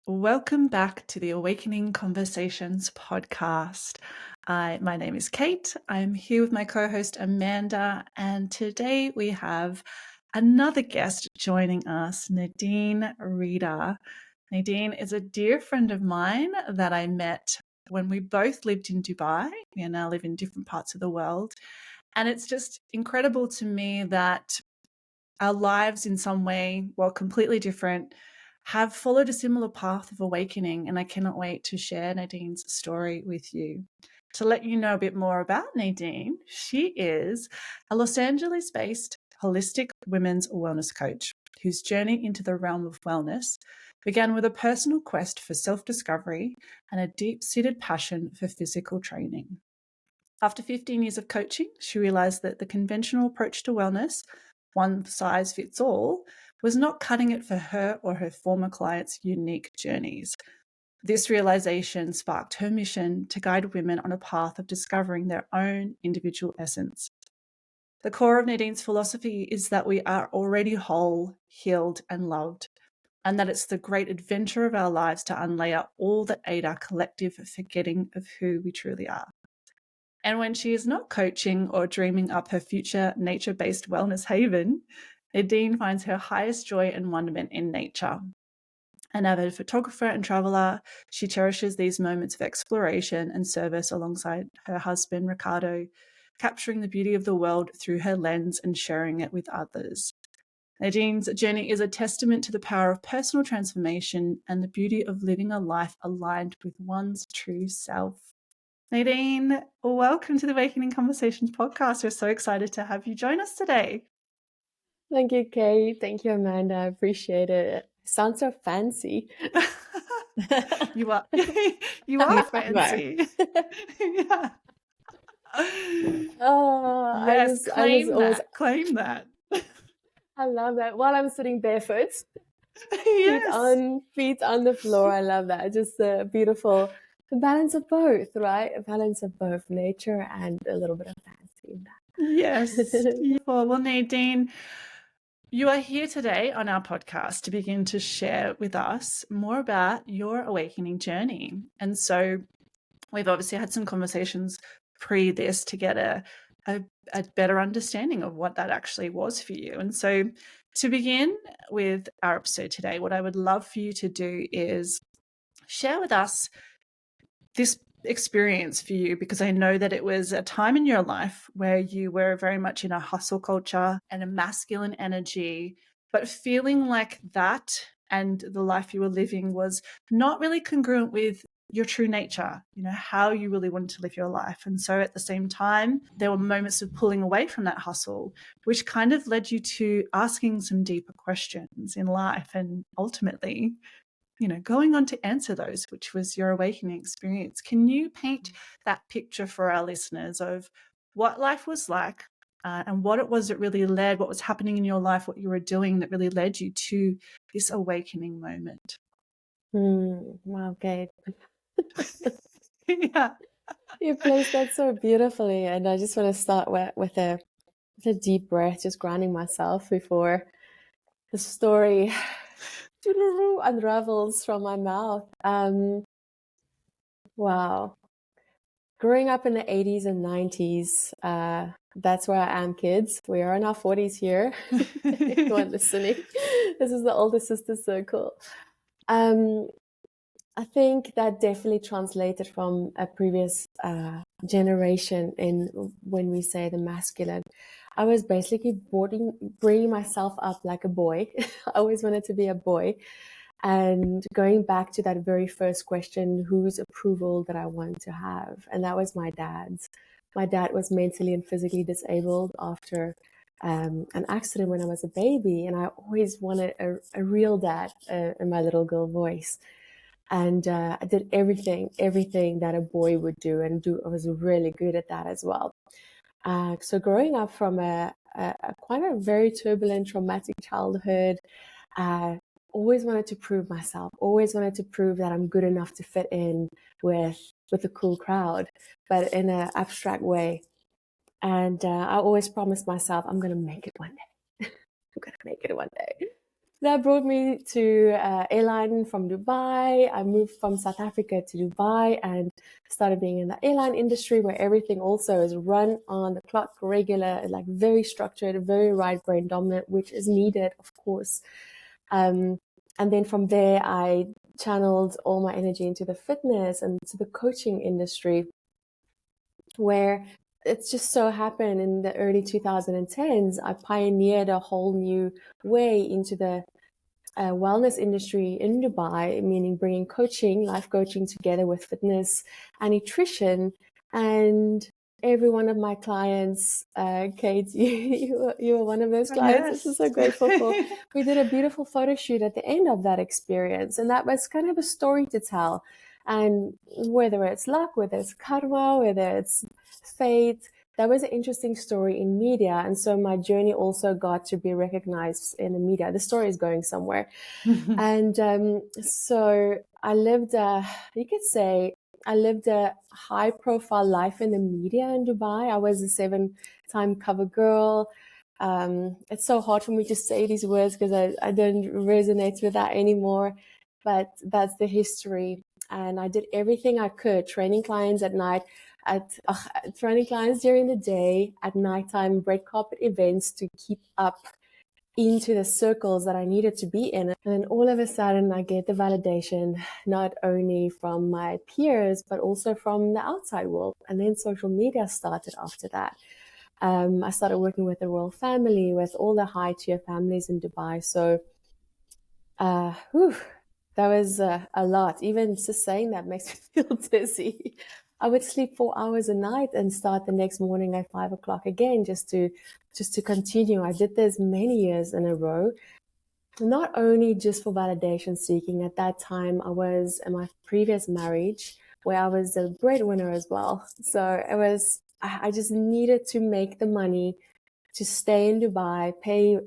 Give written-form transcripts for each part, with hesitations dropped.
Welcome back to the Awakening Conversations podcast. My name is Kate. I'm here with my co-host Amanda, and today we have another guest joining us, Nadine Reader. Nadine is a dear friend of mine that I met when we both lived in Dubai. We now live in different parts of the world, and it's just incredible to me that our lives in some way, while completely different, have followed a similar path of awakening, and I cannot wait to share Nadine's story with you. To let you know a bit more about Nadine, she is a Los Angeles-based holistic women's wellness coach whose journey into the realm of wellness began with a personal quest for self-discovery and a deep-seated passion for physical training. After 15 years of coaching, she realized that the conventional approach to wellness, one size fits all, was not cutting it for her or her former clients' unique journeys. This realization sparked her mission to guide women on a path of discovering their own individual essence. The core of Nadine's philosophy is that we are already whole, healed, and loved, and that it's the great adventure of our lives to unlayer all that aid our collective forgetting of who we truly are. And when she is not coaching or dreaming up her future nature-based wellness haven, Nadine finds her highest joy and wonderment in nature. An avid photographer and traveler, she cherishes these moments of exploration and service alongside her husband, Ricardo, capturing the beauty of the world through her lens and sharing it with others. Nadine's journey is a testament to the power of personal transformation and the beauty of living a life aligned with one's true self. Nadine, welcome to the Awakening Conversations podcast. We're so excited to have you join us today. Thank you, Kate. Thank you, Amanda. I appreciate it. Sounds so fancy. You are fancy. Yeah. Oh, Yes, claim always, claim that. I love that. While I'm sitting barefoot, Yes. feet on the floor. I love that. Just a beautiful balance of both, right? A balance of both nature and a little bit of fancy in that. Yes. Well, Nadine, you are here today on our podcast to begin to share with us more about your awakening journey. And so we've obviously had some conversations pre this to get a better understanding of what that actually was for you. And so to begin with our episode today, what I would love for you to do is share with us this experience for you, because I know that it was a time in your life where you were very much in a hustle culture and a masculine energy, but feeling like that and the life you were living was not really congruent with your true nature, how you really wanted to live your life. And so at the same time, there were moments of pulling away from that hustle, which kind of led you to asking some deeper questions in life and ultimately going on to answer those, which was your awakening experience. Can you paint that picture for our listeners of what life was like and what it was that really led, what was happening in your life, what you were doing that really led you to this awakening moment? Wow, Kate. Yeah. You placed that so beautifully. And I just want to start with a deep breath, just grounding myself before the story unravels from my mouth. Wow. Growing up in the 80s and 90s, that's where I am, kids. We are in our 40s here. Anyone listening? This is the older sister circle. I think that definitely translated from a previous generation in when we say the masculine. I was basically bringing myself up like a boy. I always wanted to be a boy. And going back to that very first question, whose approval did I want to have? And that was my dad's. My dad was mentally and physically disabled after an accident when I was a baby. And I always wanted a real dad in my little girl voice. And I did everything that a boy would do and do. I was really good at that as well. So growing up from a quite a very turbulent, traumatic childhood, always wanted to prove myself, always wanted to prove that I'm good enough to fit in with the cool crowd, but in an abstract way. And I always promised myself, I'm going to make it one day. I'm going to make it one day. that brought me to airline from Dubai. I moved from South Africa to Dubai and started being in the airline industry, where everything also is run on the clock, regular, like very structured, very right brain dominant, which is needed, of course. And then from there, I channeled all my energy into the fitness and to the coaching industry, where it's just so happened in the early 2010s, I pioneered a whole new way into the wellness industry in Dubai, meaning bringing coaching, life coaching together with fitness and nutrition. And every one of my clients, Kate, you were one of those clients, Yes. which I'm so grateful for. We did a beautiful photo shoot at the end of that experience. And that was kind of a story to tell. And whether it's luck, whether it's karma, whether it's fate, that was an interesting story in media. And so my journey also got to be recognized in the media. The story is going somewhere. And so I lived, you could say, I lived a high profile life in the media in Dubai. I was a 7-time cover girl. It's so hard for me to say these words because I don't resonate with that anymore. But that's the history. And I did everything I could, training clients at night, training clients during the day, at nighttime, red carpet events to keep up into the circles that I needed to be in. And then all of a sudden I get the validation, not only from my peers, but also from the outside world. And then social media started after that. I started working with the royal family, with all the high tier families in Dubai. So, that was a lot. Even just saying that makes me feel dizzy. I would sleep 4 hours a night and start the next morning at 5 o'clock again, just to continue. I did this many years in a row, not only just for validation seeking. At that time, I was in my previous marriage where I was a breadwinner as well. So I just needed to make the money to stay in Dubai, pay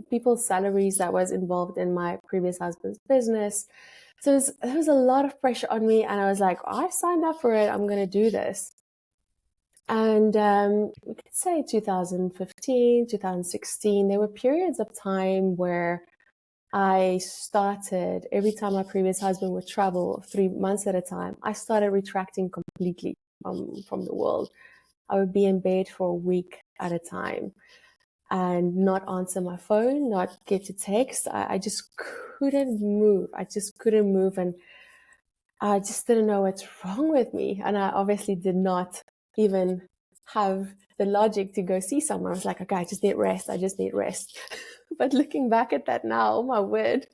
people's salaries that was involved in my previous husband's business. So there was a lot of pressure on me, and I was like, I signed up for it. I'm going to do this. And you could say 2015, 2016, there were periods of time where I started, every time my previous husband would travel 3 months at a time, I started retracting completely from the world. I would be in bed for a week at a time and not answer my phone, not get to text. I just couldn't move. I just couldn't move. And I just didn't know what's wrong with me. And I obviously did not even have the logic to go see someone. I was like, okay, I just need rest. I just need rest. But looking back at that now, oh my word,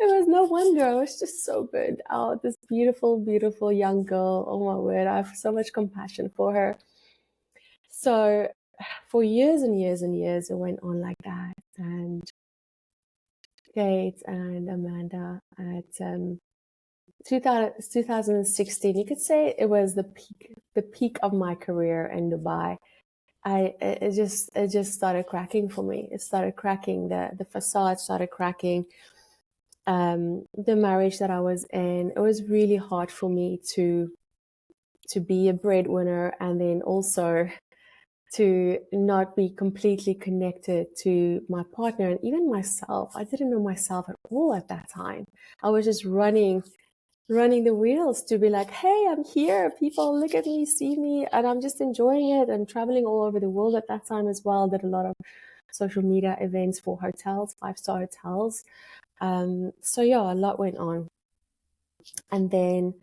it was no wonder. I was just so good. Oh, this beautiful, beautiful young girl. Oh my word. I have so much compassion for her. So for years and years and years, it went on like that. And Kate and Amanda at 2016, you could say it was the peak of my career in Dubai. It just started cracking for me. It started cracking. The facade started cracking. The marriage that I was in, it was really hard for me to be a breadwinner, and then also to not be completely connected to my partner and even myself. I didn't know myself at all at that time. I was just running the wheels to be like, hey, I'm here. People look at me, see me, and I'm just enjoying it. I'm traveling all over the world at that time as well. Did a lot of social media events for hotels, 5-star hotels. So yeah, a lot went on. And then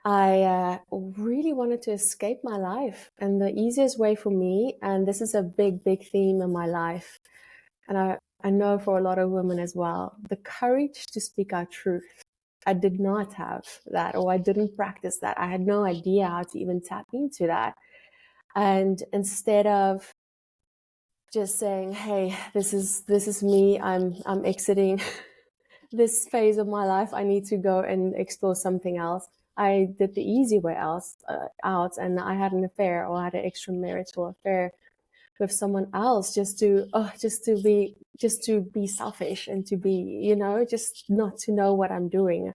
I really wanted to escape my life. And the easiest way for me, and this is a big, big theme in my life, and I know for a lot of women as well, the courage to speak our truth. I did not have that, or I didn't practice that. I had no idea how to even tap into that. And instead of just saying, hey, this is me, I'm exiting this phase of my life, I need to go and explore something else, I did the easy way out, and I had an affair, or I had an extramarital affair with someone else, just to be selfish, and to be, just not to know what I'm doing.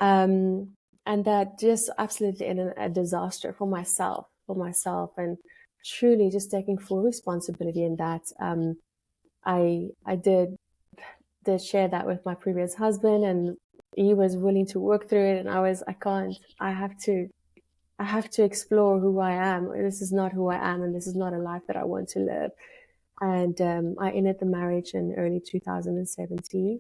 And that just absolutely ended a disaster for myself, and truly just taking full responsibility in that. I did did share that with my previous husband, and he was willing to work through it, and I can't. I have to explore who I am. This is not who I am, and this is not a life that I want to live. And I ended the marriage in early 2017.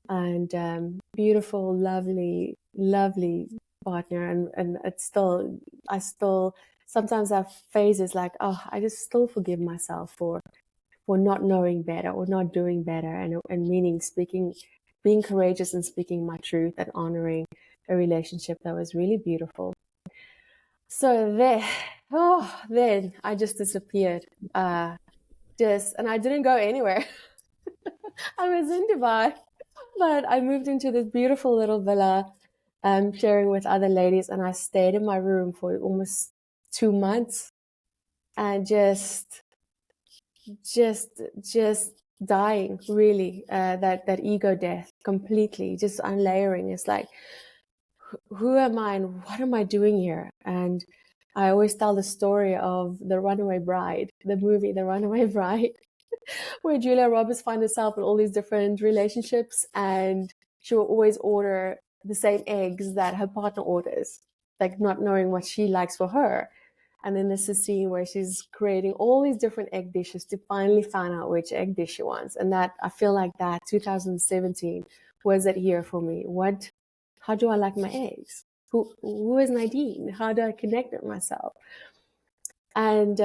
And beautiful, lovely, lovely partner. And it's still, I still sometimes have phases like, oh, I just still forgive myself for not knowing better or not doing better, and meaning being courageous and speaking my truth and honoring a relationship that was really beautiful. So then I just disappeared. And I didn't go anywhere. I was in Dubai, but I moved into this beautiful little villa, sharing with other ladies, and I stayed in my room for almost 2 months, and just dying, really, that ego death completely, just unlayering. It's like, who am I and what am I doing here? And I always tell the story of The Runaway Bride, the movie The Runaway Bride, where Julia Roberts finds herself in all these different relationships, and she will always order the same eggs that her partner orders, like not knowing what she likes for her. And then there's a scene where she's creating all these different egg dishes to finally find out which egg dish she wants. And that, I feel like that 2017 was that year for me. How do I like my eggs? Who is Nadine? How do I connect with myself? And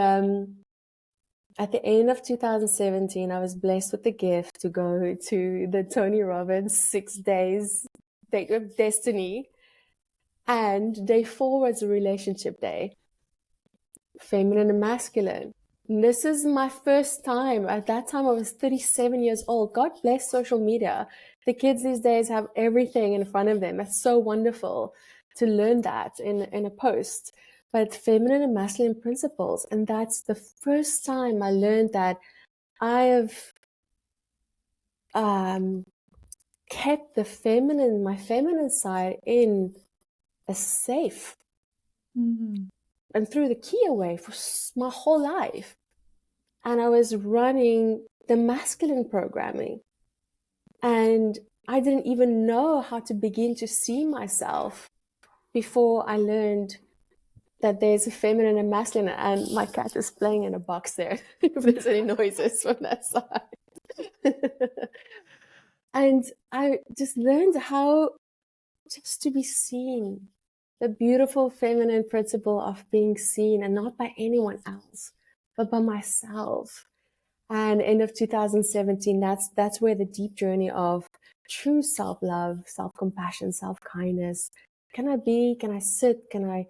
at the end of 2017, I was blessed with the gift to go to the Tony Robbins 6 days Date with Destiny. And day 4 was a relationship day, feminine and masculine. And this is my first time. At that time, I was 37 years old. God bless social media. The kids these days have everything in front of them. It's so wonderful to learn that in a post. But feminine and masculine principles. And that's the first time I learned that I have kept my feminine side in a safe and threw the key away for my whole life. And I was running the masculine programming. And I didn't even know how to begin to see myself before I learned that there's a feminine and masculine. And my cat is playing in a box there, if there's any noises from that side. And I just learned how just to be seen, the beautiful feminine principle of being seen, and not by anyone else, but by myself. And end of 2017, that's where the deep journey of true self-love, self-compassion, self-kindness. Can I sit, can I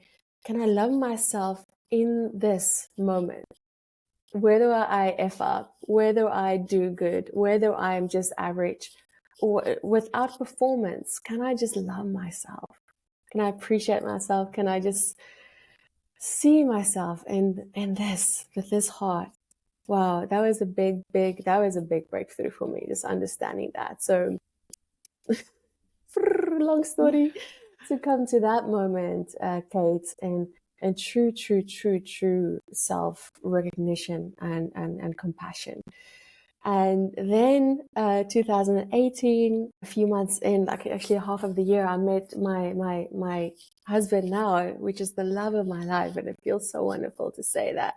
love myself in this moment? Whether I F up, whether I do good, whether I'm just average, or without performance, can I just love myself? Can I appreciate myself? Can I just see myself in this, with this heart? Wow, that was a big breakthrough for me, just understanding that. So long story to come to that moment, Kate, and true self-recognition and compassion. And then 2018, a few months in, like actually half of the year, I met my husband now, which is the love of my life, and it feels so wonderful to say that.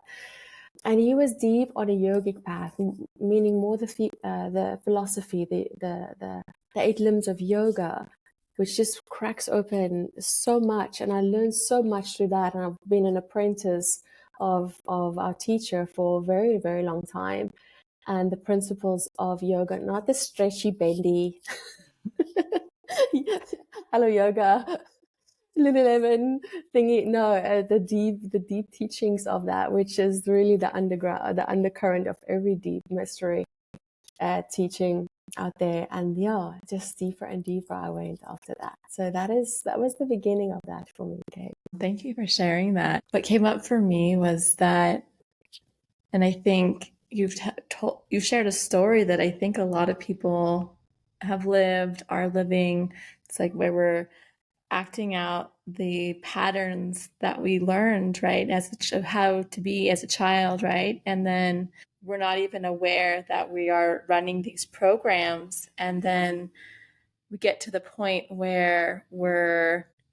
And he was deep on a yogic path, meaning more the philosophy, the 8 limbs of yoga, which just cracks open so much. And I learned so much through that. And I've been an apprentice of our teacher for a very, very long time. And the principles of yoga, not the stretchy, bendy, hello yoga, Lululemon thingy. No, the deep teachings of that, which is really the undercurrent of every deep mystery teaching out there. And yeah, just deeper and deeper I went after that. So that was the beginning of that for me, Kate. Thank you for sharing that. What came up for me was that, and I think you've shared a story that I think a lot of people have lived, are living. It's like where we're acting out the patterns that we learned, right, as how to be as a child, right? And then we're not even aware that we are running these programs, and then we get to the point where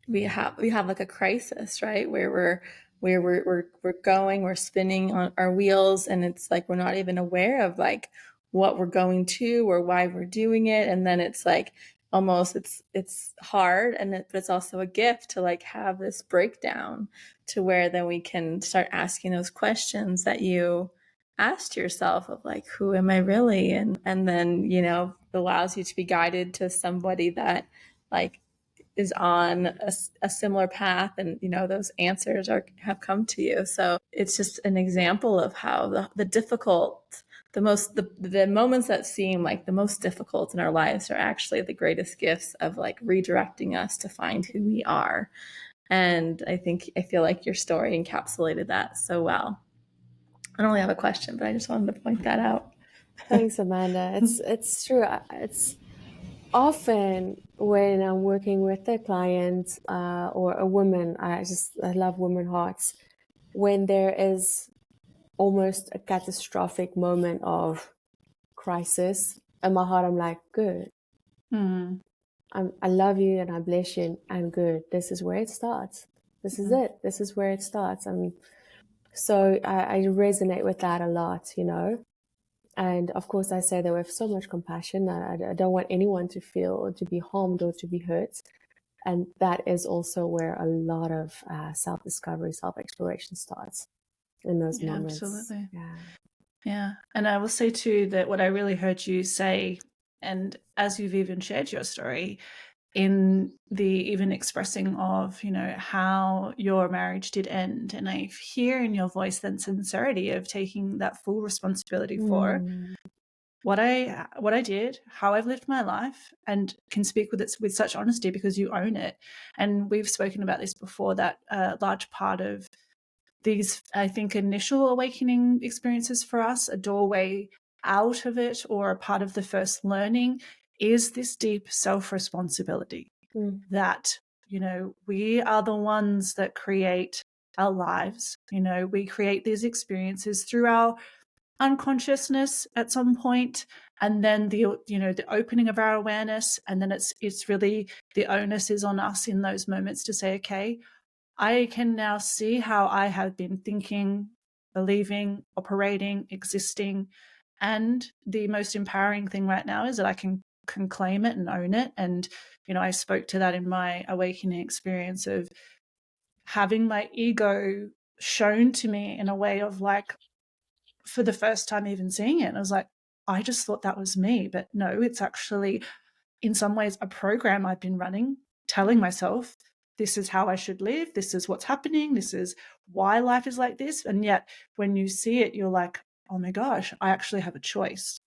we have like a crisis, right? Where we're going, we're spinning on our wheels, and it's like we're not even aware of like what we're going to or why we're doing it, and then it's like almost it's hard, but it's also a gift to like have this breakdown to where then we can start asking those questions that you asked yourself of like, who am I really? And then, you know, allows you to be guided to somebody that like is on a similar path, and you know those answers have come to you. So it's just an example of how the difficult, the moments that seem like the most difficult in our lives are actually the greatest gifts of like redirecting us to find who we are. And I feel like your story encapsulated that so well. I don't really have a question, but I just wanted to point that out. Thanks, Amanda. It's true. It's often when I'm working with a client or a woman, I love women hearts, when there is almost a catastrophic moment of crisis. In my heart, I'm like, good. I love you and I bless you. I'm good. This is where it starts. This is it. This is where it starts. So I resonate with that a lot, you know. And of course, I say that with so much compassion. I don't want anyone to feel or to be harmed or to be hurt. And that is also where a lot of self-discovery, self-exploration starts in those moments. Absolutely. Yeah. Yeah. And I will say too that what I really heard you say, and as you've even shared your story, in the even expressing of, you know, how your marriage did end. And I hear in your voice that sincerity of taking that full responsibility for what I did, how I've lived my life, and can speak with it with such honesty because you own it. And we've spoken about this before, that a large part of these, I think, initial awakening experiences for us, a doorway out of it or a part of the first learning, is this deep self-responsibility that, you know, we are the ones that create our lives. You know, we create these experiences through our unconsciousness at some point, and then the, you know, the opening of our awareness, and then it's really the onus is on us in those moments to say, okay, I can now see how I have been thinking, believing, operating, existing. And the most empowering thing right now is that I can claim it and own it. And, you know, I spoke to that in my awakening experience of having my ego shown to me in a way of like, for the first time even seeing it, I was like, I just thought that was me. But no, it's actually in some ways a program I've been running, telling myself, this is how I should live, this is what's happening, this is why life is like this. And yet when you see it, you're like, oh my gosh, I actually have a choice.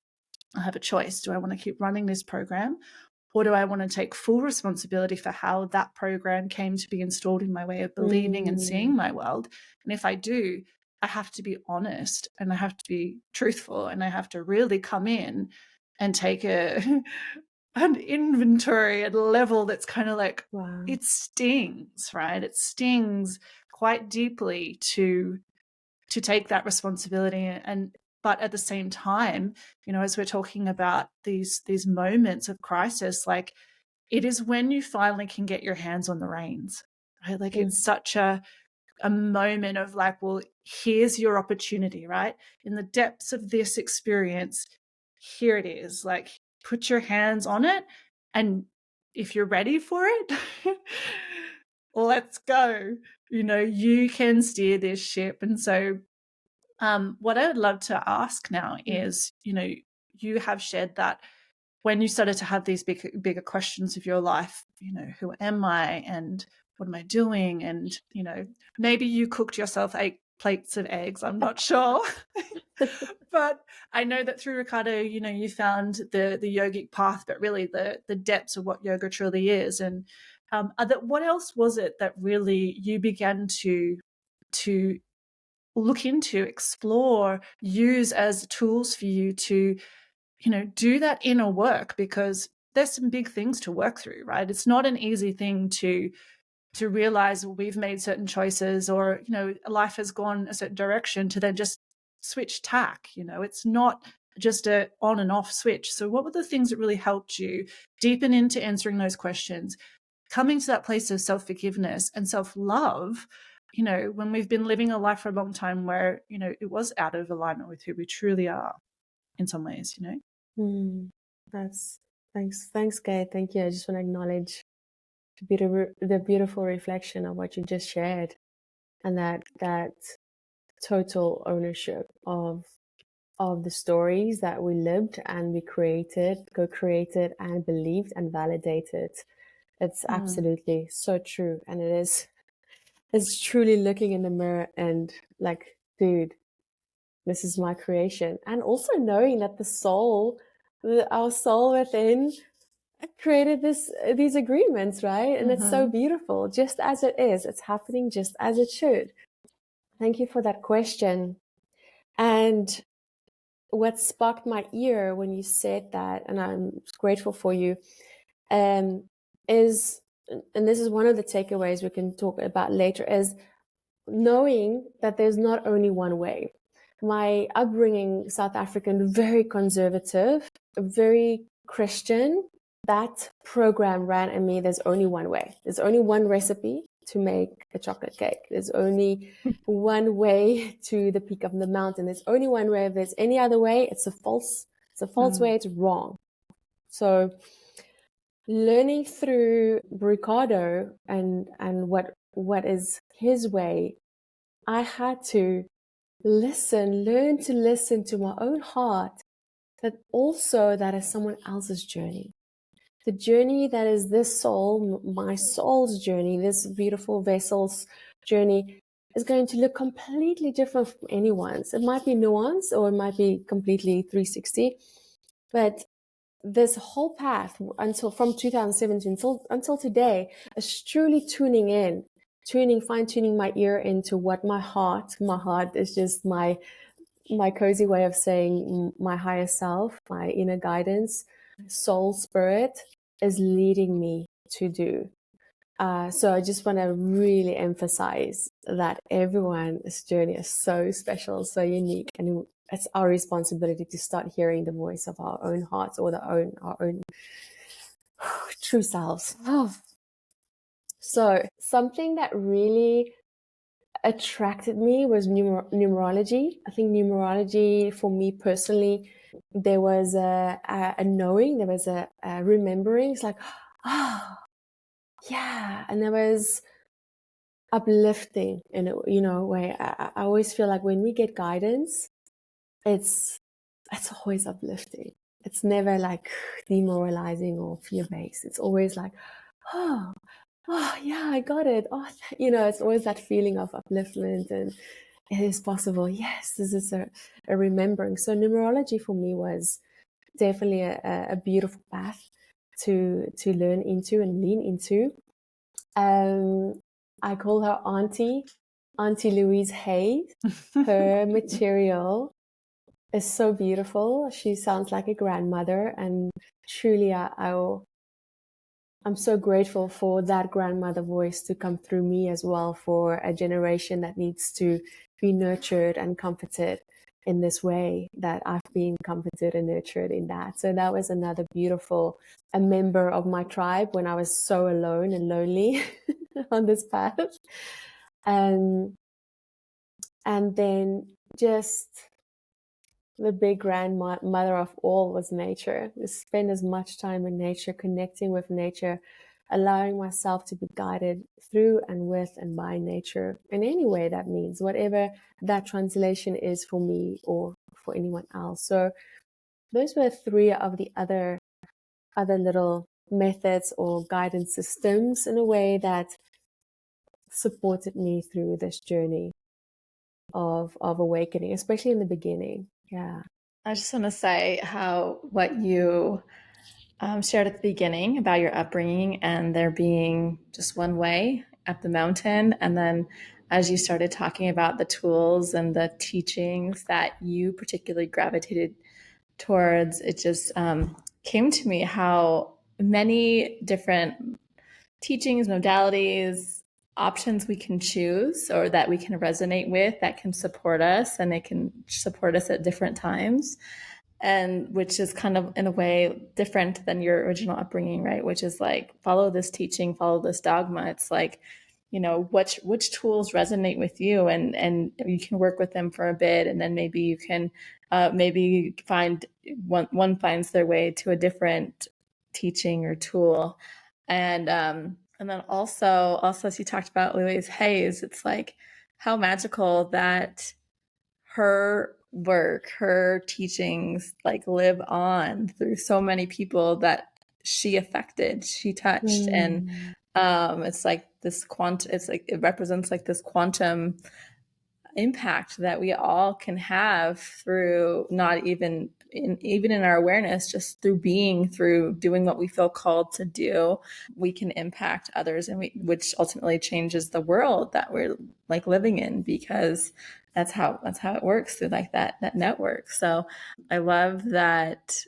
I have a choice. Do I want to keep running this program, or do I want to take full responsibility for how that program came to be installed in my way of believing and seeing my world? And if I do, I have to be honest and I have to be truthful, and I have to really come in and take an inventory at a level that's kind of like, Wow. it stings, right? It stings quite deeply to take that responsibility. And but at the same time, you know, as we're talking about these moments of crisis, like, it is when you finally can get your hands on the reins, right? Like, it's such a moment of like, well, here's your opportunity, right? In the depths of this experience, here it is. Like, put your hands on it, and if you're ready for it, let's go. You know, you can steer this ship. And so what I would love to ask now is, you know, you have shared that when you started to have these bigger questions of your life, you know, who am I and what am I doing? And, you know, maybe you cooked yourself 8 plates of eggs, I'm not sure. But I know that through Ricardo, you know, you found the yogic path, but really the depths of what yoga truly is. And what else was it that really you began to look into, explore, use as tools for you to, you know, do that inner work? Because there's some big things to work through, right? It's not an easy thing to realize, well, we've made certain choices, or, you know, life has gone a certain direction, to then just switch tack, it's not just a on and off switch. So what were the things that really helped you deepen into answering those questions, coming to that place of self-forgiveness and self-love, when we've been living a life for a long time where, it was out of alignment with who we truly are in some ways, Thanks, Kate. Thank you. I just want to acknowledge the beautiful reflection of what you just shared, and that total ownership of the stories that we lived and we co-created and believed and validated. It's absolutely so true. And it's truly looking in the mirror and like, dude, this is my creation. And also knowing that our soul within created these agreements, right? And it's so beautiful, just as it is. It's happening just as it should. Thank you for that question. And what sparked my ear when you said that, and I'm grateful for you, is, and this is one of the takeaways we can talk about later, is knowing that there's not only one way. My upbringing, South African, very conservative, very Christian, that program ran in me. There's only one way. There's only one recipe to make a chocolate cake. There's only one way to the peak of the mountain. There's only one way. If there's any other way, it's a false way. It's wrong. So learning through Ricardo and what is his way, I had to learn to listen to my own heart, but also that is someone else's journey. The journey that is this soul, my soul's journey, this beautiful vessel's journey, is going to look completely different from anyone's. It might be nuanced or it might be completely 360, but this whole path from 2017 until today is truly fine-tuning my ear into what my heart is just my cozy way of saying my higher self, my inner guidance, soul spirit is leading me to do. So I just want to really emphasize that everyone's journey is so special, so unique, and it's our responsibility to start hearing the voice of our own hearts or our own true selves. So something that really attracted me was numerology. I think numerology, for me personally, there was a knowing, there was a remembering. It's like, yeah, and there was uplifting in a way. I always feel like when we get guidance, it's always uplifting. It's never like demoralizing or fear-based. It's always like, oh yeah, I got it. It's always that feeling of upliftment and it is possible. Yes, this is a remembering. So numerology for me was definitely a beautiful path to learn into and lean into. I call her Auntie Louise Hayes. Her material is so beautiful. She sounds like a grandmother, and truly I'm so grateful for that grandmother voice to come through me as well, for a generation that needs to be nurtured and comforted in this way that I've been comforted and nurtured in that. So that was another beautiful, a member of my tribe when I was so alone and lonely on this path. And then just the big grandmother of all was nature. To spend as much time in nature, connecting with nature, allowing myself to be guided through and with and by nature in any way that means, whatever that translation is for me or for anyone else. So those were three of the other little methods or guidance systems in a way that supported me through this journey of awakening, especially in the beginning. Yeah. I just want to say what you shared at the beginning about your upbringing and there being just one way up the mountain. And then as you started talking about the tools and the teachings that you particularly gravitated towards, it just came to me how many different teachings, modalities, options we can choose or that we can resonate with, that can support us, and it can support us at different times. And which is kind of in a way different than your original upbringing, right? Which is like, follow this teaching, follow this dogma. It's like, which tools resonate with you, and you can work with them for a bit, and then maybe you can maybe find one finds their way to a different teaching or tool. And then also as you talked about Louise Hayes, it's like how magical that her work, her teachings like live on through so many people that she affected, she touched. And it's like this it's like it represents like this quantum impact that we all can have through not even in our awareness, just through doing what we feel called to do. We can impact others, and which ultimately changes the world that we're like living in, because that's how it works, through like that network. So I love that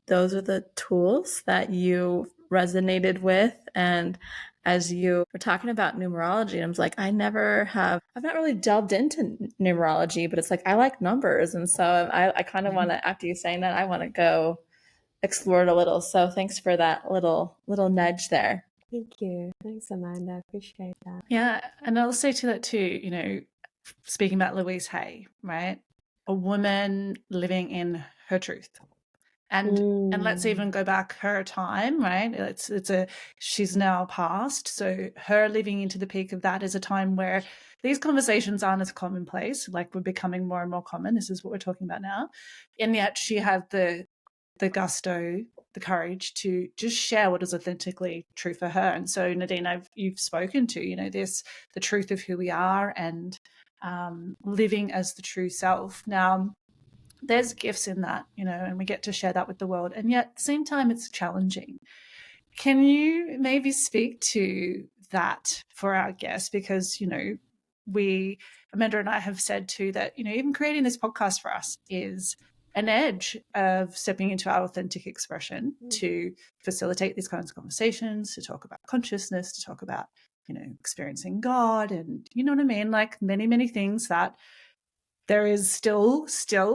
those are the tools that you resonated with. And as you were talking about numerology, I was like, I've not really delved into numerology, but it's like, I like numbers. And so I kind of want to, after you saying that, I want to go explore it a little. So thanks for that little nudge there. Thank you. Thanks, Amanda. I appreciate that. Yeah. And I'll say to that too, speaking about Louise Hay, right? A woman living in her truth. And let's even go back her time, right? She's now past. So her living into the peak of that is a time where these conversations aren't as commonplace, like we're becoming more and more common. This is what we're talking about now. And yet she had the gusto, the courage to just share what is authentically true for her. And so Nadine, you've spoken to, the truth of who we are, and living as the true self. Now, there's gifts in that, and we get to share that with the world. And yet at the same time, it's challenging. Can you maybe speak to that for our guests? Because, Amanda and I have said too that, even creating this podcast for us is an edge of stepping into our authentic expression to facilitate these kinds of conversations, to talk about consciousness, to talk about, experiencing God, and you know what I mean? Like many, many things that there is still,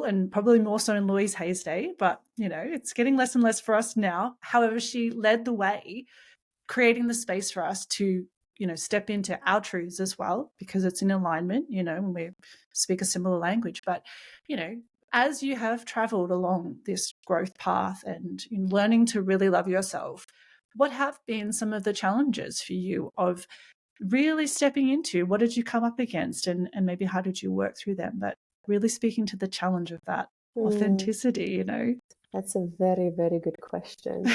and probably more so in Louise Hay's day, but, it's getting less and less for us now. However, she led the way, creating the space for us to, step into our truths as well, because it's in alignment, when we speak a similar language. But, as you have traveled along this growth path and learning to really love yourself, what have been some of the challenges for you of really stepping into? What did you come up against, and maybe how did you work through them? But really speaking to the challenge of that authenticity, That's a very, very good question.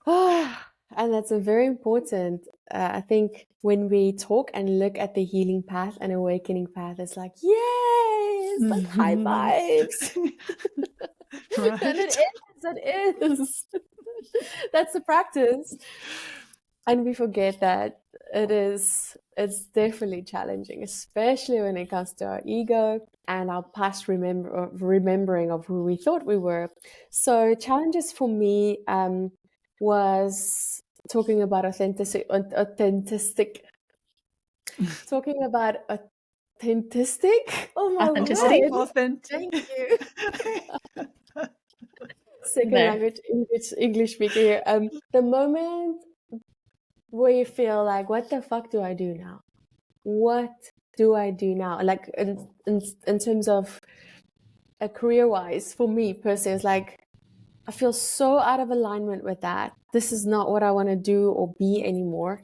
And that's a very important, I think when we talk and look at the healing path and awakening path, it's like, yay, it's like high vibes. Right. And it is. That's the practice. And we forget that it's definitely challenging, especially when it comes to our ego and our past remembering of who we thought we were. So challenges for me was talking about authentic. Talking about authentic. Oh my Authenticity. word! Thank you. Second language, English speaker here. The moment where you feel like, what the fuck do I do now? What do I do now? Like in terms of career-wise, for me personally, it's like I feel so out of alignment with that. This is not what I want to do or be anymore.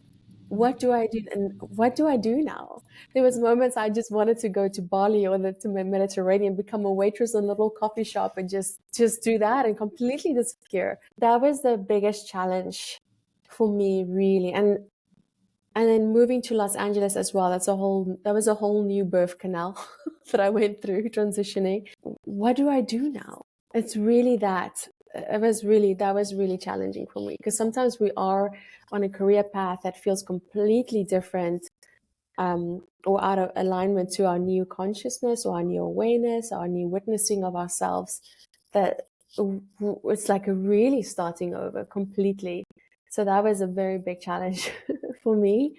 What do I do? And what do I do now? There was moments I just wanted to go to Bali or to the Mediterranean, become a waitress in a little coffee shop and just do that and completely disappear. That was the biggest challenge for me, really. And then moving to Los Angeles as well, that was a whole new birth canal that I went through transitioning. What do I do now? It's really that. That was really challenging for me, because sometimes we are on a career path that feels completely different or out of alignment to our new consciousness or our new awareness, our new witnessing of ourselves, that it's like a really starting over completely. So that was a very big challenge for me.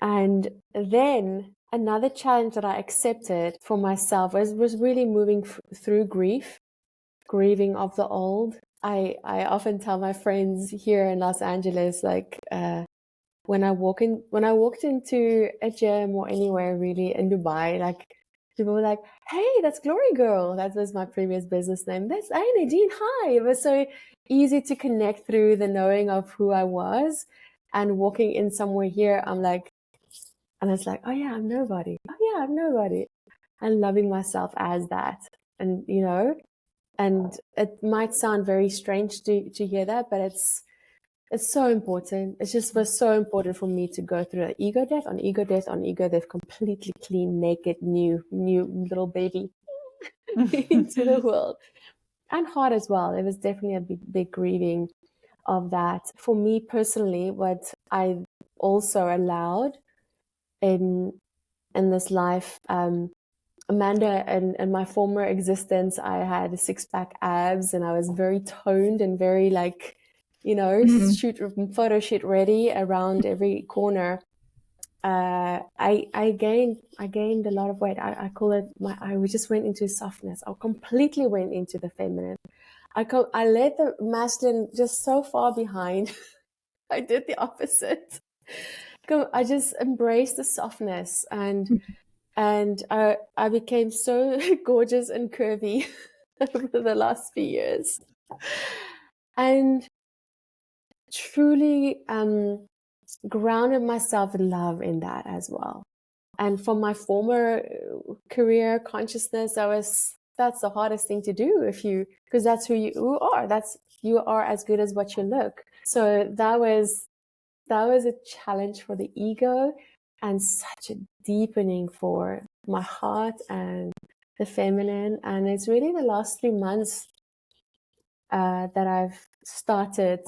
And then another challenge that I accepted for myself was really moving through grieving of the old. I often tell my friends here in Los Angeles, like, when I walked into a gym or anywhere really in Dubai, like, people were like, "Hey, that's Glory Girl." That was my previous business name. That's, "Hey, Nadine, hi." It was so easy to connect through the knowing of who I was. And walking in somewhere here, I'm like, and it's like, "Oh yeah, I'm nobody. Oh yeah, I'm nobody." And loving myself as that. And, and it might sound very strange to hear that, but it's so important. It just was so important for me to go through an ego death on ego death on ego death, completely clean, naked, new little baby into the world. And hard as well. It was definitely a big grieving of that. For me personally, what I also allowed in this life, Amanda, in my former existence, I had 6-pack abs and I was very toned and very, like, photo shoot ready around every corner. I gained a lot of weight. I call it I just went into softness. I completely went into the feminine. I let the masculine just so far behind. I did the opposite. I just embraced the softness, and I became so gorgeous and curvy over the last few years, and truly grounded myself in love in that as well. And from my former career consciousness, that's the hardest thing to do, because that's who you are. You are as good as what you look. So that was a challenge for the ego, and such a deepening for my heart and the feminine. And it's really the last 3 months that I've started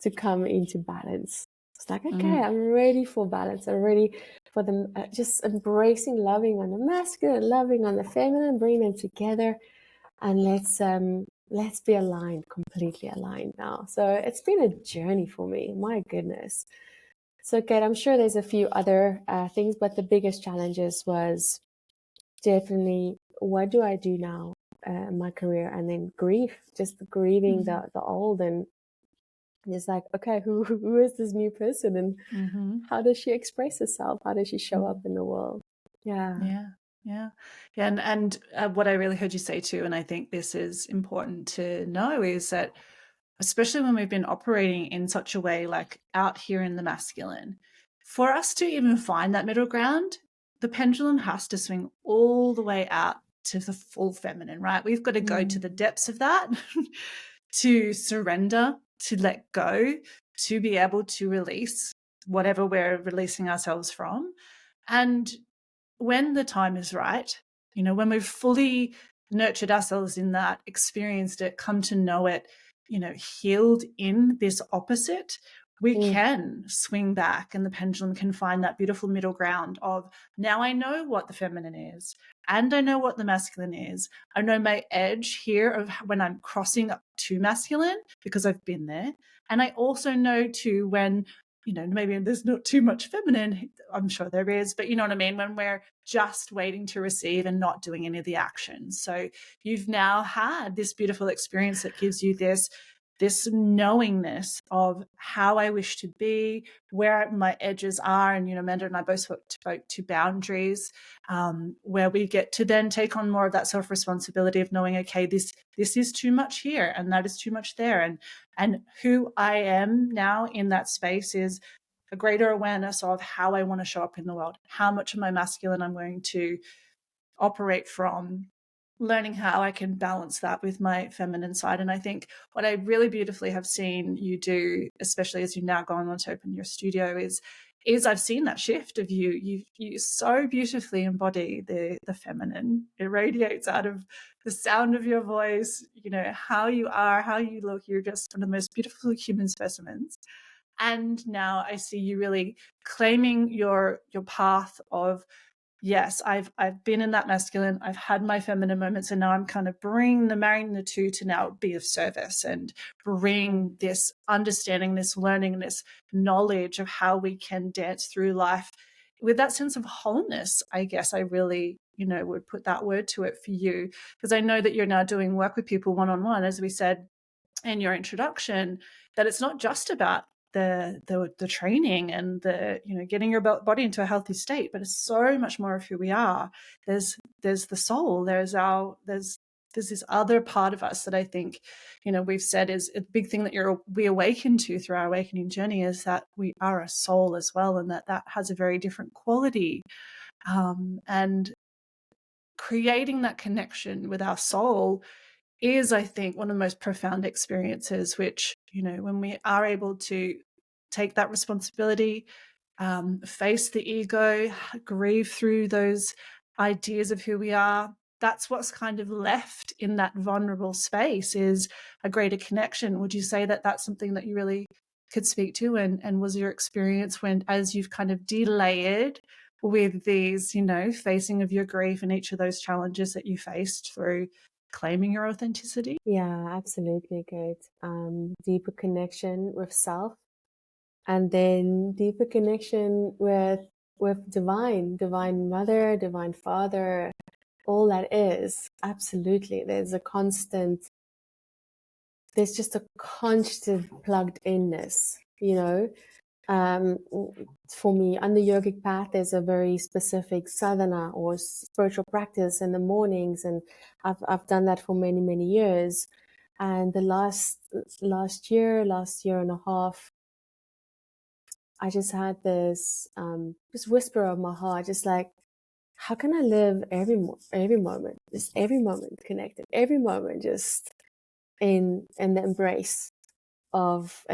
to come into balance. It's like, okay, I'm ready for balance. I'm ready for them, just embracing, loving on the masculine, loving on the feminine, bring them together, and let's be aligned, completely aligned now. So it's been a journey for me. My goodness. So, Kate, I'm sure there's a few other things, but the biggest challenges was definitely, what do I do now in my career? And then just grieving the old, and it's like, okay, who is this new person, and how does she express herself? How does she show up in the world? Yeah. And what I really heard you say too, and I think this is important to know, is that especially when we've been operating in such a way, like out here in the masculine, for us to even find that middle ground, the pendulum has to swing all the way out to the full feminine, right? We've got to go to the depths of that to surrender, to let go, to be able to release whatever we're releasing ourselves from. And when the time is right, when we've fully nurtured ourselves in that, experienced it, come to know it, healed in this opposite, we can swing back, and the pendulum can find that beautiful middle ground of, now I know what the feminine is and I know what the masculine is. I know my edge here of when I'm crossing up to masculine, because I've been there. And I also know too when, maybe there's not too much feminine, I'm sure there is, but you know what I mean, when we're just waiting to receive and not doing any of the actions. So you've now had this beautiful experience that gives you this knowingness of how I wish to be, where my edges are. And, Amanda and I both spoke to boundaries, where we get to then take on more of that self-responsibility of knowing, okay, this is too much here and that is too much there. And who I am now in that space is a greater awareness of how I want to show up in the world, how much of my masculine I'm going to operate from, learning how I can balance that with my feminine side. And I think what I really beautifully have seen you do, especially as you've now gone on to open your studio, is I've seen that shift of you. You so beautifully embody the feminine. It radiates out of the sound of your voice, how you are, how you look. You're just one of the most beautiful human specimens. And now I see you really claiming your path of yes, I've been in that masculine, I've had my feminine moments, and now I'm kind of marrying the two to now be of service and bring this understanding, this learning, this knowledge of how we can dance through life with that sense of wholeness. I guess I really, would put that word to it for you, because I know that you're now doing work with people one-on-one, as we said in your introduction, that it's not just about the training and the getting your body into a healthy state, but it's so much more of who we are. There's the soul, there's this other part of us that I think we've said is a big thing that we awaken to through our awakening journey, is that we are a soul as well, and that has a very different quality, and creating that connection with our soul is, I think, one of the most profound experiences, which, when we are able to take that responsibility, face the ego, grieve through those ideas of who we are, that's what's kind of left in that vulnerable space, is a greater connection. Would you say that that's something that you really could speak to? And was your experience, when, as you've kind of delayered with these, facing of your grief and each of those challenges that you faced through claiming your authenticity? Yeah, absolutely, Kate. Deeper connection with self, and then deeper connection with divine mother, divine father, all that is. Absolutely. There's just a constant plugged inness, for me, on the yogic path, there's a very specific sadhana or spiritual practice in the mornings, and I've done that for many, many years. And the last year and a half, I just had this just whisper of my heart, just like, how can I live every moment, just every moment connected, every moment just in the embrace of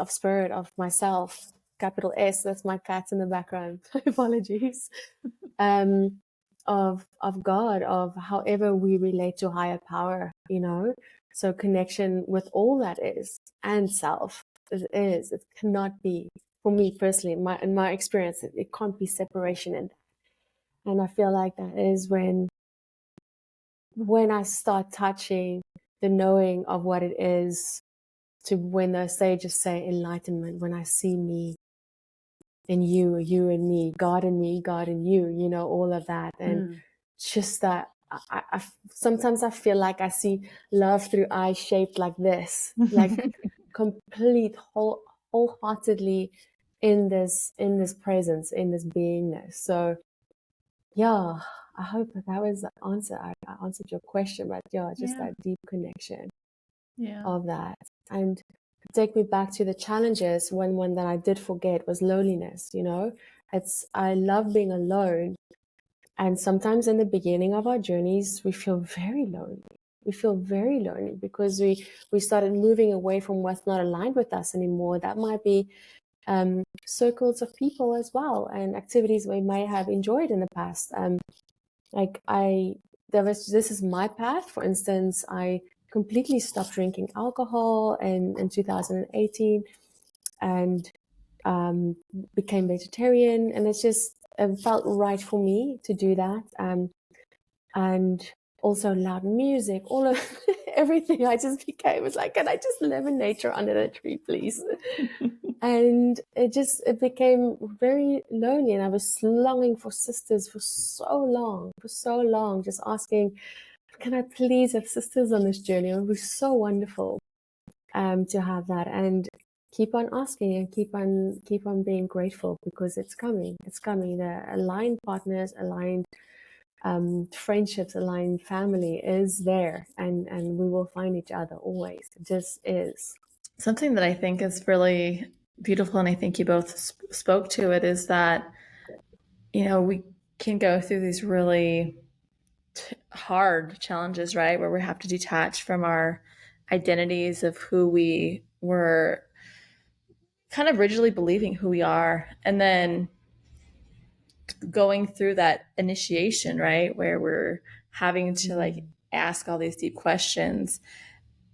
spirit, of myself, capital S. That's my cat in the background. Apologies. Of God, of however we relate to higher power, So connection with all that is, and self it cannot be, for me personally, in my experience, it can't be separation in that. And I feel like that is when I start touching the knowing of what it is, to when the sages say enlightenment, when I see me in you, you and me, God in me, God in you, all of that. And just that, sometimes I feel like I see love through eyes shaped like this, like complete, wholeheartedly in this presence, in this beingness. So yeah, I hope that was the answer. I answered your question, but that deep connection of that. And take me back to the challenges. One that I did forget was loneliness. I love being alone, and sometimes in the beginning of our journeys we feel very lonely. Because we started moving away from what's not aligned with us anymore. That might be circles of people as well, and activities we may have enjoyed in the past. This is my path. For instance, I completely stopped drinking alcohol in 2018, and became vegetarian, and it felt right for me to do that. And also loud music, all of everything. I just was like, can I just live in nature under the tree, please? And it became very lonely, and I was longing for sisters for so long, just asking, can I please have sisters on this journey? It would be so wonderful to have that, and keep on asking, and keep on being grateful, because it's coming. The aligned partners, aligned friendships, aligned family is there, and we will find each other always. It just is. Something that I think is really beautiful, and I think you both spoke to it, is that, we can go through these really hard challenges, right? Where we have to detach from our identities of who we were kind of rigidly believing who we are. And then going through that initiation, right? Where we're having to ask all these deep questions.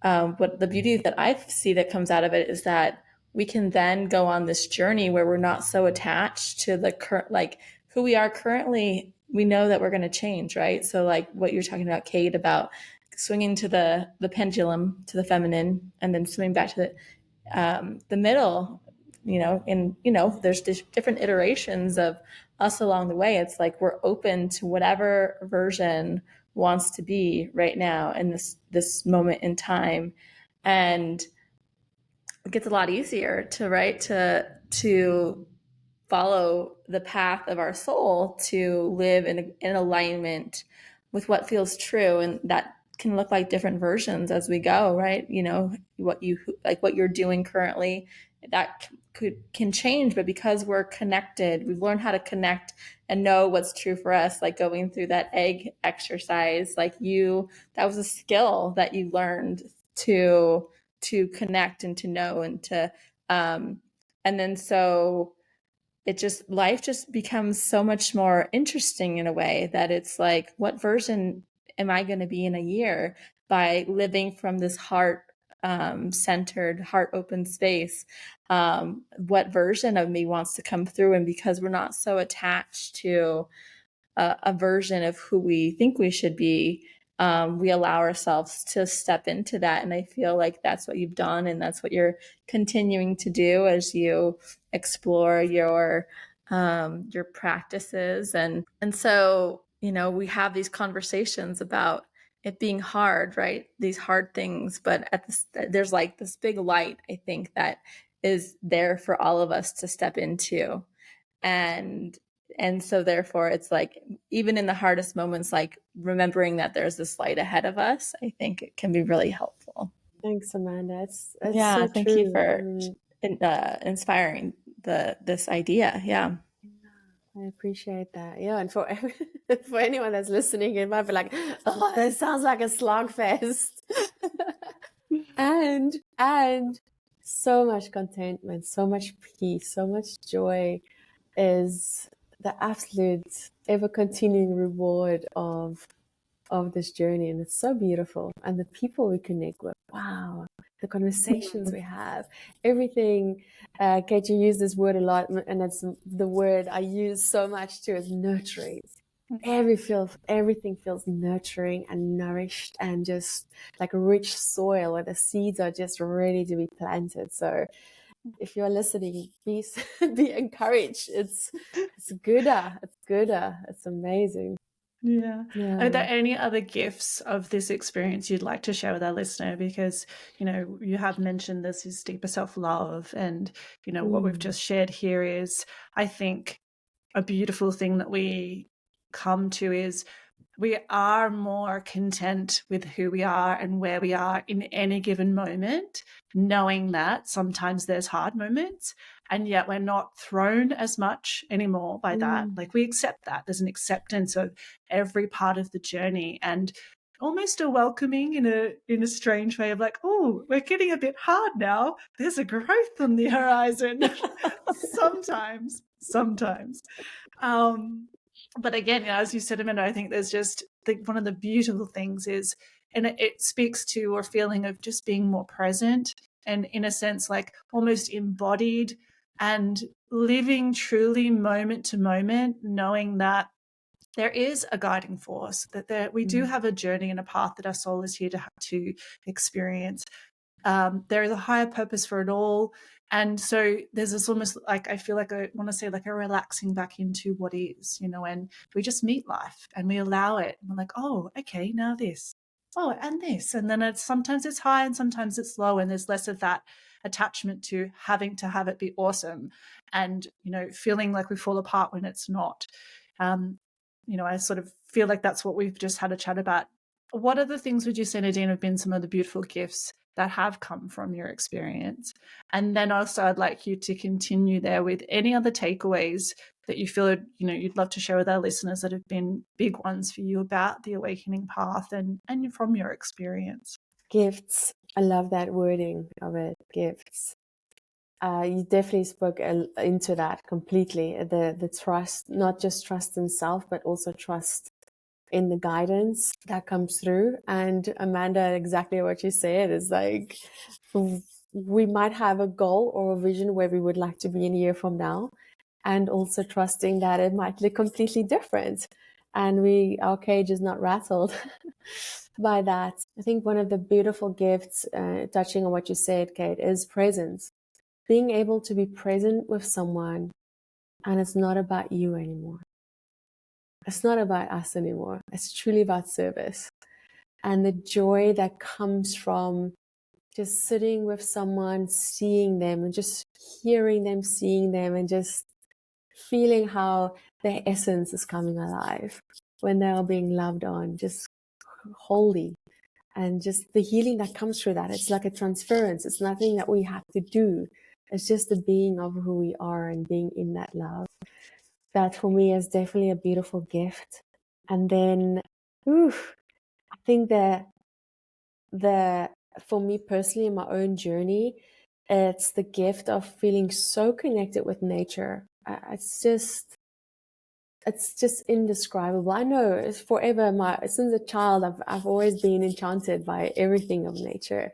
But the beauty that I see that comes out of it is that we can then go on this journey where we're not so attached to the current, who we are currently we know that we're going to change, right? So like what you're talking about, Kate, about swinging to the pendulum to the feminine and then swinging back to the middle, and there's different iterations of us along the way. It's like we're open to whatever version wants to be right now in this moment in time, and it gets a lot easier to follow the path of our soul, to live in alignment with what feels true. And that can look like different versions as we go, right? What you're doing currently, that can change, but because we're connected, we've learned how to connect and know what's true for us. Like going through that egg exercise, that was a skill that you learned to connect and to know and to and then so life just becomes so much more interesting in a way that it's like, what version am I going to be in a year by living from this heart centered, heart open space? What version of me wants to come through? And because we're not so attached to a version of who we think we should be, we allow ourselves to step into that. And I feel like that's what you've done, and that's what you're continuing to do as you explore your practices. And so, we have these conversations about it being hard, right? These hard things, but there's like this big light, I think, that is there for all of us to step into. And so therefore it's like, even in the hardest moments, like remembering that there's this light ahead of us, I think it can be really helpful. Thanks, Amanda. It's yeah, so thank true. you for inspiring this idea. Yeah. I appreciate that. Yeah, and for anyone that's listening, it might be like, oh, that sounds like a slogfest. and so much contentment, so much peace, so much joy is the absolute ever continuing reward of this journey. And it's so beautiful. And the people we connect with, wow, the conversations we have, everything. Kate, you use this word a lot, and it's the word I use so much too, is nurturing. Everything feels nurturing and nourished, and just like a rich soil where the seeds are just ready to be planted. So if you're listening, please be encouraged. It's gooder. It's amazing. Yeah. Are there any other gifts of this experience you'd like to share with our listener? Because, you have mentioned this is deeper self-love, and, what we've just shared here is, I think, a beautiful thing that we come to is we are more content with who we are and where we are in any given moment, knowing that sometimes there's hard moments, and yet we're not thrown as much anymore by that. Like, we accept that. There's an acceptance of every part of the journey, and almost a welcoming in a strange way of like, oh, we're getting a bit hard now. There's a growth on the horizon. sometimes. But again, as you said, Amanda, I think there's just one of the beautiful things is, and it speaks to a feeling of just being more present, and in a sense, like almost embodied and living truly moment to moment, knowing that there is a guiding force, that we do have a journey and a path that our soul is here to experience. There is a higher purpose for it all. And so there's this almost like, I feel like I want to say like a relaxing back into what is, and we just meet life and we allow it. And we're like, oh, okay, now this. Oh, and this. And then sometimes it's high and sometimes it's low. And there's less of that attachment to having to have it be awesome and, feeling like we fall apart when it's not. I sort of feel like that's what we've just had a chat about. What other things would you say, Nadine, have been some of the beautiful gifts that have come from your experience? And then also I'd like you to continue there with any other takeaways that you feel, you'd love to share with our listeners that have been big ones for you about the awakening path and from your experience. Gifts. I love that wording of it, gifts. You definitely spoke into that completely. The trust, not just trust in self, but also trust in the guidance that comes through. And Amanda, exactly what you said is like, we might have a goal or a vision where we would like to be in a year from now, and also trusting that it might look completely different. and our cage is not rattled by that. I think one of the beautiful gifts, touching on what you said, Kate, is presence. Being able to be present with someone, and it's not about you anymore. It's not about us anymore. It's truly about service. And the joy that comes from just sitting with someone, seeing them, and just hearing them, seeing them, and just feeling how their essence is coming alive when they are being loved on, just wholly. And just the healing that comes through that. It's like a transference. It's nothing that we have to do. It's just the being of who we are and being in that love. That for me is definitely a beautiful gift. And then, I think that for me personally in my own journey, it's the gift of feeling so connected with nature. It's just indescribable. I know it's forever. Since a child, I've always been enchanted by everything of nature,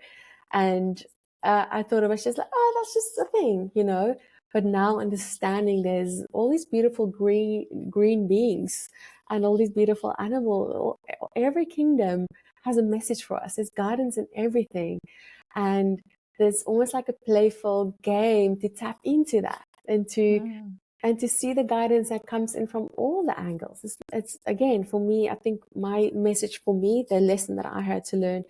and I thought it was just like, oh, that's just a thing, you know. But now understanding there's all these beautiful green beings and all these beautiful animals. Every kingdom has a message for us. There's guidance in everything, and there's almost like a playful game to tap into that and to see the guidance that comes in from all the angles. It's again, for me, I think my message for me, the lesson that I had to learn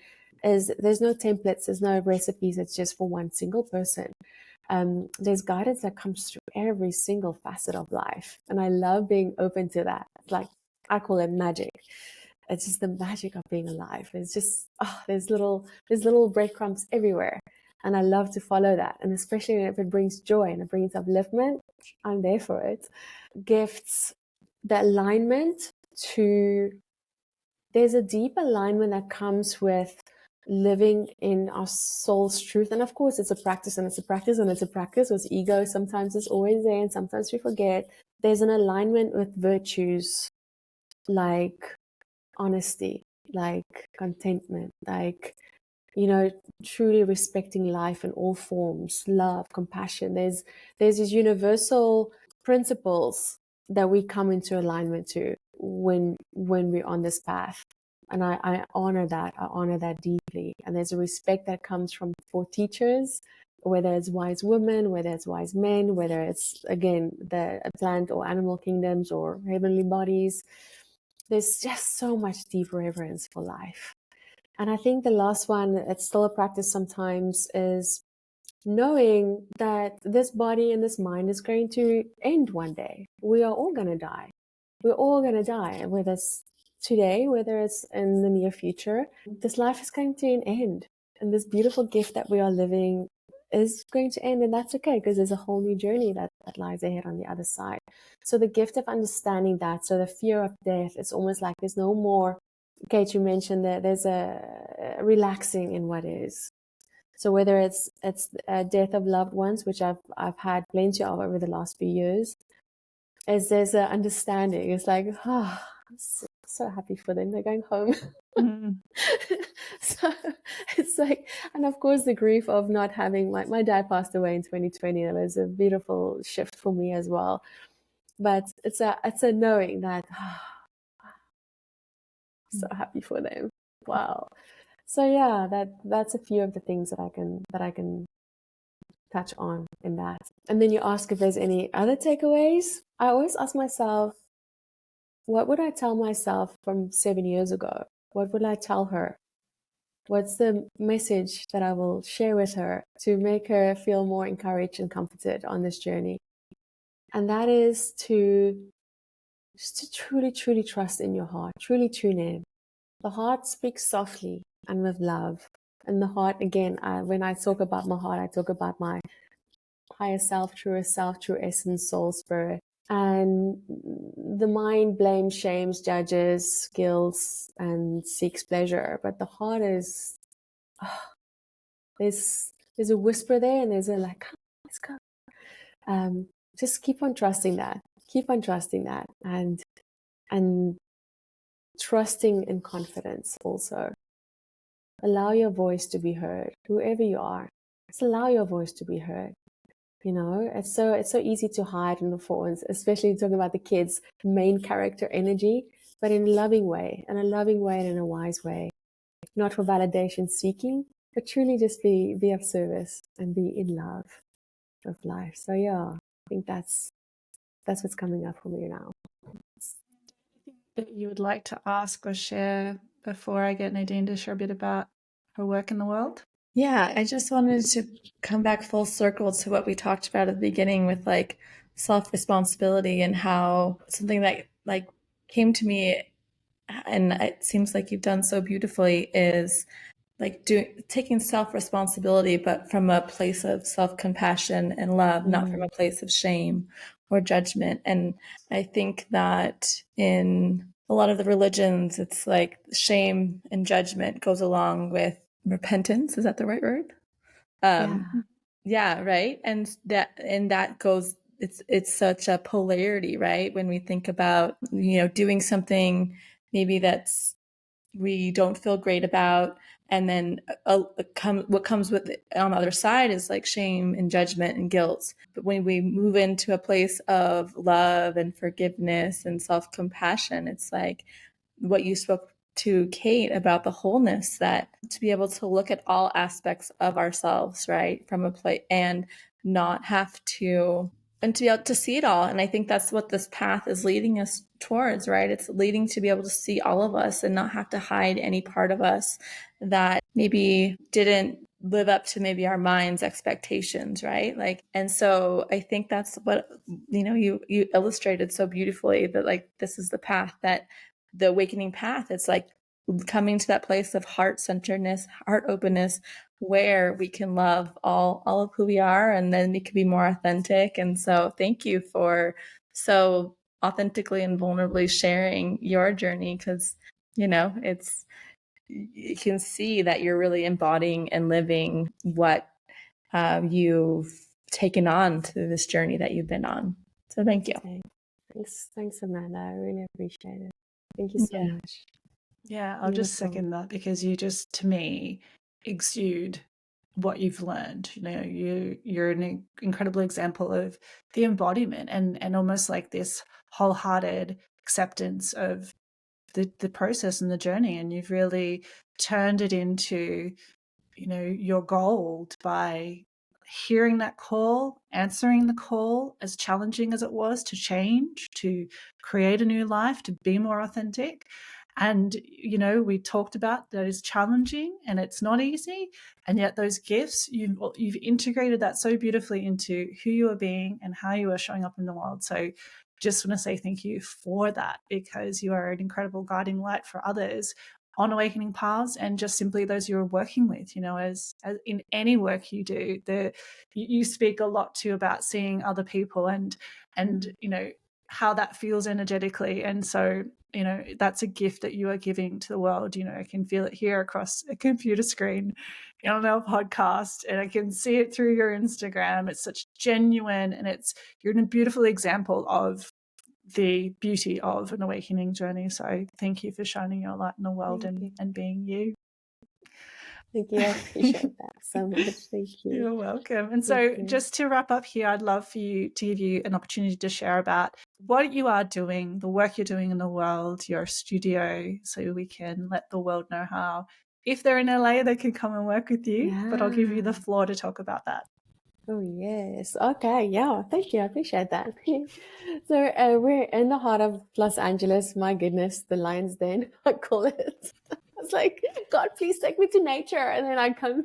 is there's no templates, there's no recipes. It's just for one single person. There's guidance that comes through every single facet of life. And I love being open to that. It's like, I call it magic. It's just the magic of being alive. It's just, there's little breadcrumbs everywhere. And I love to follow that. And especially if it brings joy and it brings upliftment, I'm there for it. Gifts, the alignment there's a deep alignment that comes with living in our soul's truth. And of course, it's a practice and it's a practice and it's a practice. With ego, sometimes it's always there and sometimes we forget. There's an alignment with virtues like honesty, like contentment, like, you know, truly respecting life in all forms, love, compassion. There's these universal principles that we come into alignment to when we're on this path. And I honor that. I honor that deeply. And there's a respect that comes from for teachers, whether it's wise women, whether it's wise men, whether it's, again, the plant or animal kingdoms or heavenly bodies. There's just so much deep reverence for life. And I think the last one, it's still a practice sometimes, is knowing that this body and this mind is going to end one day. We are all going to die. We're all going to die, whether it's today, whether it's in the near future. This life is going to an end. And this beautiful gift that we are living is going to end. And that's okay, because there's a whole new journey that lies ahead on the other side. So the gift of understanding that, so the fear of death, it's almost like there's no more. Kate, you mentioned that there's a relaxing in what is. So whether it's a death of loved ones, which I've had plenty of over the last few years, is there's an understanding. It's like, I'm so happy for them. They're going home. So it's like, and of course the grief of not having, my dad passed away in 2020. It was a beautiful shift for me as well. But it's a knowing that, so happy for them. Wow. So yeah, that's a few of the things that I can touch on in that. And then you ask if there's any other takeaways. I always ask myself, what would I tell myself from 7 years ago? What would I tell her? What's the message that I will share with her to make her feel more encouraged and comforted on this journey? And that is just to truly, truly trust in your heart, truly tune in. The heart speaks softly and with love. And the heart, again, when I talk about my heart, I talk about my higher self, true essence, soul, spirit. And the mind blames, shames, judges, guilts, and seeks pleasure. But the heart is, there's a whisper there, and there's a like, let's go. Just keep on trusting that. Keep on trusting that, and trusting in confidence also. Allow your voice to be heard, whoever you are. Just allow your voice to be heard. You know, it's so easy to hide in the phones, especially talking about the kids' main character energy. but in a loving way, and in a wise way, not for validation seeking, but truly just be of service and be in love of life. So yeah, I think that's what's coming up for me now. That you would like to ask or share before I get Nadine to share a bit about her work in the world? Yeah, I just wanted to come back full circle to what we talked about at the beginning with like self-responsibility, and how something that like came to me, and it seems like you've done so beautifully, is like taking self-responsibility, but from a place of self-compassion and love, not from a place of shame or judgment. And I think that in a lot of the religions, it's like shame and judgment goes along with repentance. Is that the right word? Yeah, right. And that goes, it's such a polarity, right? When we think about, doing something maybe that's we don't feel great about, and then what comes with it on the other side is like shame and judgment and guilt. But when we move into a place of love and forgiveness and self-compassion, it's like what you spoke to Kate about, the wholeness, that to be able to look at all aspects of ourselves, right, from a place, and not have to, and to be able to see it all. And I think that's what this path is leading us towards, right? It's leading to be able to see all of us and not have to hide any part of us that maybe didn't live up to maybe our mind's expectations, right? Like, and so I think that's what, you illustrated so beautifully, that like this is the path, that the awakening path. It's like coming to that place of heart-centeredness, heart openness, where we can love all of who we are, and then we can be more authentic. And so thank you for so authentically and vulnerably sharing your journey, because it's, you can see that you're really embodying and living what you've taken on through this journey that you've been on. So thank you. Thanks Amanda, I really appreciate it. Thank you so much. Yeah, I'll just second that, because you just, to me, exude what you've learned. You're an incredible example of the embodiment, and almost like this wholehearted acceptance of the process and the journey. And you've really turned it into, your gold by hearing that call, answering the call, as challenging as it was, to change, to create a new life, to be more authentic. And, we talked about that is challenging and it's not easy. And yet those gifts, you've integrated that so beautifully into who you are being and how you are showing up in the world. So just want to say thank you for that, because you are an incredible guiding light for others on awakening paths, and just simply those you're working with. As in any work you do, you speak a lot too about seeing other people and how that feels energetically. And so that's a gift that you are giving to the world. I can feel it here across a computer screen on our podcast, and I can see it through your Instagram. It's such genuine, and you're a beautiful example of the beauty of an awakening journey. So thank you for shining your light in the world and being you. Thank you. I appreciate that so much. Thank you. You're welcome. And so just to wrap up here, I'd love for you to give you an opportunity to share about what you are doing, the work you're doing in the world, your studio, so we can let the world know how, if they're in LA, they can come and work with you. Yeah. But I'll give you the floor to talk about that. Oh, yes. Okay. Yeah. Thank you. I appreciate that. So we're in the heart of Los Angeles. My goodness, the Lion's Den, I call it. I was like, God, please take me to nature. And then I come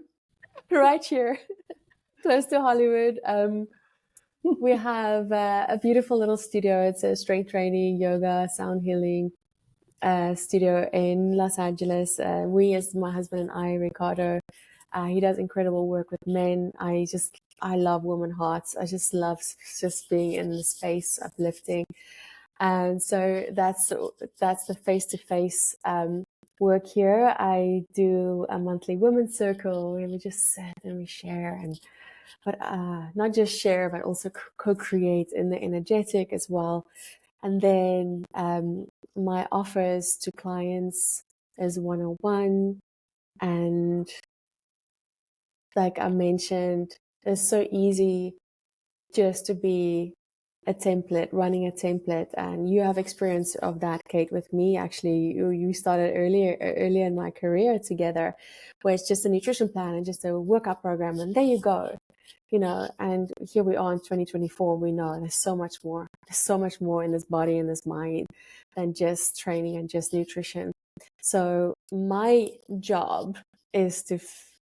right here, close to Hollywood. We have a beautiful little studio. It's a strength training, yoga, sound healing studio in Los Angeles. We, as my husband and I, Ricardo, he does incredible work with men. I love women hearts. I just love just being in the space, uplifting. And so that's the face-to-face work here. I do a monthly women's circle where we just sit and we share, but not just share, but also co-create in the energetic as well. And then my offers to clients is 101, and like I mentioned, it's so easy just to be a template, running a template, and you have experience of that, Kate, with me. Actually, you started earlier in my career together, where it's just a nutrition plan and just a workout program, and there you go, and here we are in 2024. We know there's so much more. There's so much more in this body and this mind than just training and just nutrition. So my job is to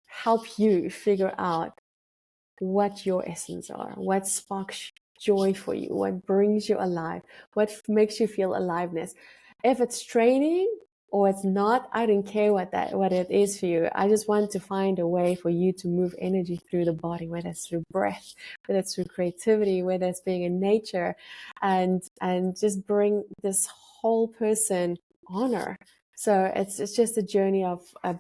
help you figure out what your essence are, what sparks joy for you, what brings you alive, what makes you feel aliveness. If it's training or it's not, I don't care what it is for you. I just want to find a way for you to move energy through the body, whether it's through breath, whether it's through creativity, whether it's being in nature, and just bring this whole person honor. So it's just a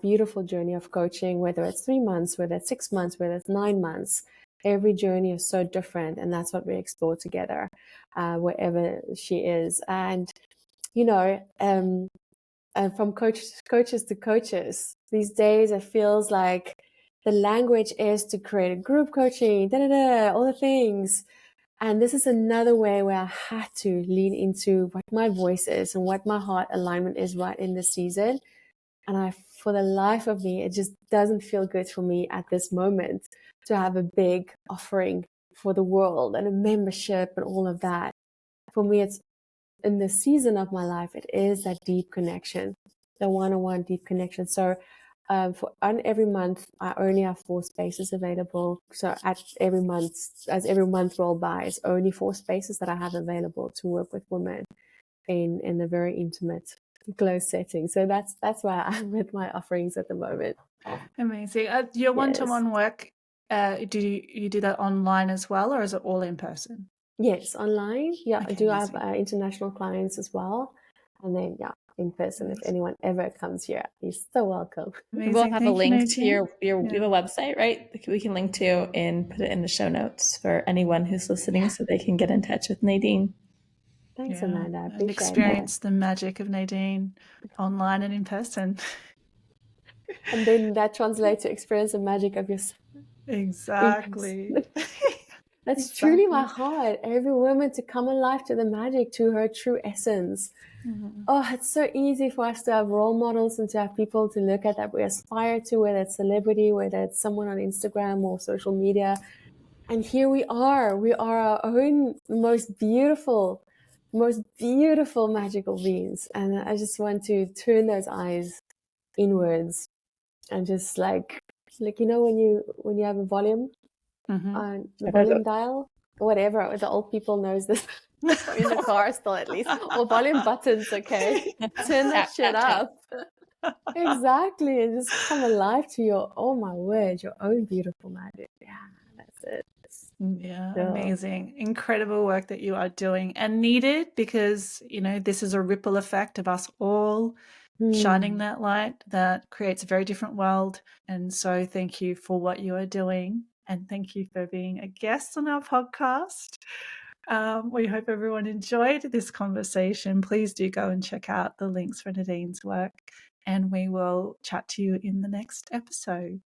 beautiful journey of coaching, whether it's 3 months, whether it's 6 months, whether it's 9 months. Every journey is so different, and that's what we explore together, wherever she is. And and from coaches to coaches, these days it feels like the language is to create a group coaching, all the things. And this is another way where I had to lean into what my voice is and what my heart alignment is right in this season. And for the life of me, it just doesn't feel good for me at this moment to have a big offering for the world and a membership and all of that. For me, it's in the season of my life, it is that deep connection, the one-on-one deep connection. So every month, I only have 4 spaces available. So as every month roll by, it's only 4 spaces that I have available to work with women in a very intimate, close setting. So that's where I'm with my offerings at the moment. Amazing. Your one-to-one work, do you do that online as well, or is it all in person? Yes, online. Yeah, Okay, I do amazing. have international clients as well. And then, in person, if anyone ever comes here, you're so welcome. Amazing. We'll have a link to you your website, right? We can link to and put it in the show notes for anyone who's listening so they can get in touch with Nadine. Thanks, Amanda. I appreciate and experience the magic of Nadine online and in person. And then that translates to experience the magic of yourself. Exactly. That's truly my heart. Every woman to come alive to the magic, to her true essence. Mm-hmm. Oh, it's so easy for us to have role models and to have people to look at that we aspire to, whether it's celebrity, whether it's someone on Instagram or social media. And here we are. We are our own most beautiful magical beings. And I just want to turn those eyes inwards and just like when you have a volume, the volume dial, whatever. The old people knows this. In the car still, at least, or volume buttons. Okay, turn that shit up. Exactly, and just come alive to your, oh my word, your own beautiful magic. Yeah, that's it. Yeah, amazing. Incredible work that you are doing, and needed, because this is a ripple effect of us all shining that light that creates a very different world. And so thank you for what you are doing, and thank you for being a guest on our podcast. We hope everyone enjoyed this conversation. Please do go and check out the links for Nadine's work, and we will chat to you in the next episode.